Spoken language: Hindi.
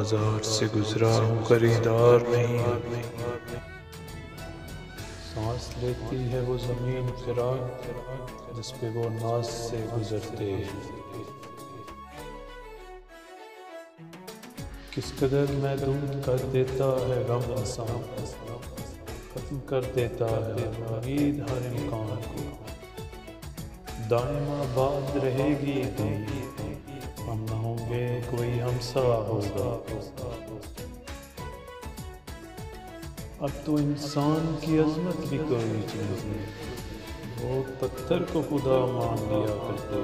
बाजार से गुजरा हूँ, खरीदार नहीं। सांस लेती है वो जमीन फिराक जिस पे वो नाज से गुजरते। किस कदर महदूद कर देता है गम इंसान, खत्म कर देता है उम्मीद हर इम्कान को। दायमा बात रहेगी तुम, हम न होंगे कोई हमसा होगा। अब तो इंसान की अजमत भी कोई चीज़ नहीं, वो पत्थर को खुदा मान लिया करते।